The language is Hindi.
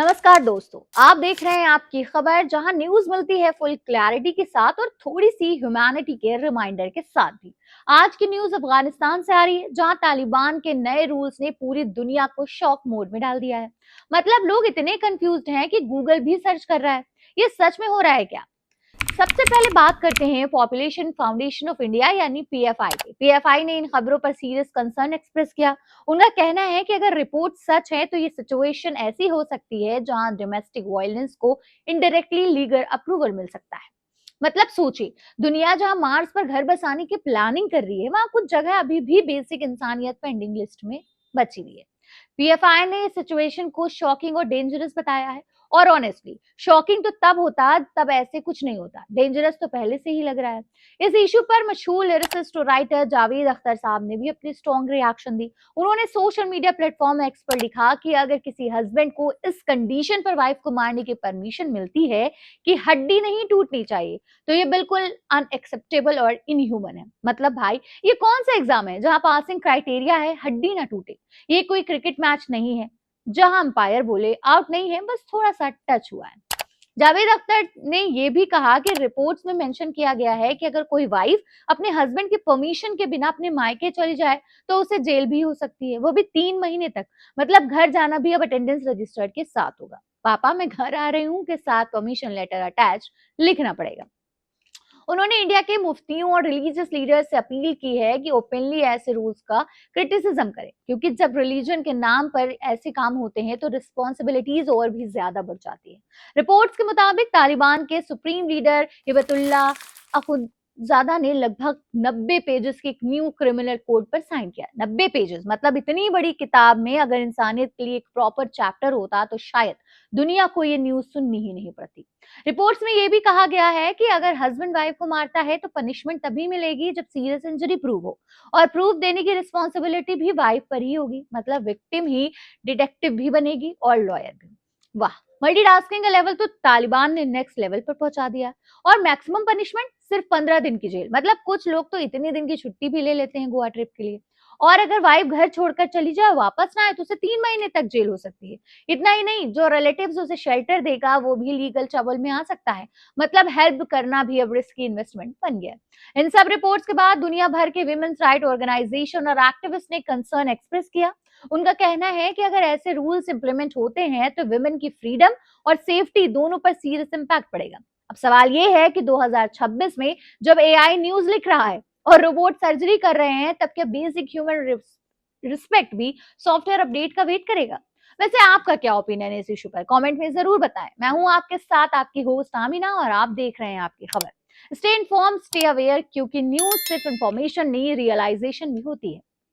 नमस्कार दोस्तों, आप देख रहे हैं आपकी खबर जहां न्यूज मिलती है फुल क्लैरिटी के साथ और थोड़ी सी ह्यूमैनिटी के रिमाइंडर के साथ भी। आज की न्यूज अफगानिस्तान से आ रही है जहां तालिबान के नए रूल्स ने पूरी दुनिया को शॉक मोड में डाल दिया है। मतलब लोग इतने कंफ्यूज्ड हैं कि गूगल भी सर्च कर रहा है, ये सच में हो रहा है क्या। सबसे पहले बात करते हैं पॉपुलेशन फाउंडेशन ऑफ इंडिया यानी पीएफआई के। पीएफआई ने इन खबरों पर सीरियस कंसर्न एक्सप्रेस किया। उनका कहना है कि अगर रिपोर्ट सच है तो ये सिचुएशन ऐसी हो सकती है जहां डोमेस्टिक वायलेंस को इनडायरेक्टली लीगल अप्रूवल मिल सकता है। मतलब सोचिए, दुनिया जहां मार्स पर घर बसाने की प्लानिंग कर रही है वहां कुछ जगह अभी भी बेसिक इंसानियत पेंडिंग लिस्ट में बची हुई है। पीएफआई ने इस सिचुएशन को शॉकिंग और डेंजरस बताया है। और ऑनेस्टली शॉकिंग तो तब होता तब ऐसे कुछ नहीं होता, डेंजरस तो पहले से ही लग रहा है। इस इशू पर मशहूर लिरिसिस्ट और राइटर जावेद अख्तर साहब ने भी अपनी स्ट्रॉन्ग रिएक्शन दी। उन्होंने सोशल मीडिया प्लेटफॉर्म एक्स पर लिखा कि अगर किसी हस्बैंड को इस कंडीशन पर वाइफ को मारने की परमिशन मिलती है कि हड्डी नहीं टूटनी चाहिए, तो ये बिल्कुल अनएक्सेप्टेबल और इनह्यूमन है। मतलब भाई, ये कौन सा एग्जाम है जहां पासिंग क्राइटेरिया है हड्डी ना टूटे। ये कोई क्रिकेट मैच नहीं है जहां अंपायर बोले आउट नहीं है, बस थोड़ा सा टच हुआ है। जावेद अख्तर ने यह भी कहा कि रिपोर्ट्स में मेंशन किया गया है कि अगर कोई वाइफ अपने हस्बैंड की परमिशन के बिना अपने मायके चली जाए तो उसे जेल भी हो सकती है, वो भी 3 महीने तक। मतलब घर जाना भी अब अटेंडेंस रजिस्टर्ड के साथ होगा। पापा मैं घर आ रही हूँ के साथ परमिशन लेटर अटैच लिखना पड़ेगा। उन्होंने इंडिया के मुफ्तियों और रिलीजियस लीडर्स से अपील की है कि ओपनली ऐसे रूल्स का क्रिटिसिज्म करें, क्योंकि जब रिलीजन के नाम पर ऐसे काम होते हैं तो रिस्पॉन्सिबिलिटीज और भी ज्यादा बढ़ जाती है। रिपोर्ट्स के मुताबिक तालिबान के सुप्रीम लीडर हिबतुल्लाह अखुंजादा ने लगभग 90 पेजेस के एक न्यू क्रिमिनल कोड पर साइन किया। 90 पेजेस, मतलब इतनी बड़ी किताब में अगर इंसानियत के लिए एक प्रॉपर चैप्टर होता तो शायद दुनिया को ये न्यूज सुननी ही नहीं पड़ती। रिपोर्ट्स में यह भी कहा गया है कि अगर हस्बैंड वाइफ को मारता है तो पनिशमेंट तभी मिलेगी जब सीरियस इंजरी प्रूव हो, और प्रूफ देने की रिस्पॉन्सिबिलिटी भी वाइफ पर ही होगी। मतलब विक्टिम ही डिटेक्टिव भी बनेगी और लॉयर भी। वाह, मल्टीटास्किंग का लेवल तो तालिबान ने नेक्स्ट लेवल पर पहुंचा दिया। और मैक्सिमम पनिशमेंट सिर्फ 15 दिन की जेल। मतलब कुछ लोग तो इतने दिन की छुट्टी भी ले लेते हैं गोवा ट्रिप के लिए। और अगर वाइफ घर छोड़कर चली जाए, वापस ना आए, तो उसे 3 महीने तक जेल हो सकती है। इतना ही नहीं, जो रिलेटिव्स उसे शेल्टर देगा वो भी लीगल ट्रबल में आ सकता है। मतलब हेल्प करना भी अब रिस्की इन्वेस्टमेंट बन गया है। इन सब रिपोर्ट्स के बाद दुनिया भर के विमेन्स राइट ऑर्गेनाइजेशन और एक्टिविस्ट ने कंसर्न एक्सप्रेस किया। उनका कहना है कि अगर ऐसे रूल्स इंप्लीमेंट होते हैं तो विमेन की फ्रीडम और सेफ्टी दोनों पर सीरियस इंपैक्ट पड़ेगा। अब सवाल ये है कि 2026 में जब एआई न्यूज लिख रहा है और रोबोट सर्जरी कर रहे हैं, तब क्या बेसिक ह्यूमन रिस्पेक्ट भी सॉफ्टवेयर अपडेट का वेट करेगा। वैसे आपका क्या ओपिनियन है इस इशू पर, कमेंट में जरूर बताएं। मैं हूं आपके साथ आपकी होस्ट आमिना और आप देख रहे हैं आपकी खबर। स्टे इन्फॉर्म, स्टे अवेयर, क्योंकि न्यूज सिर्फ इंफॉर्मेशन नहीं, रियलाइजेशन भी होती है।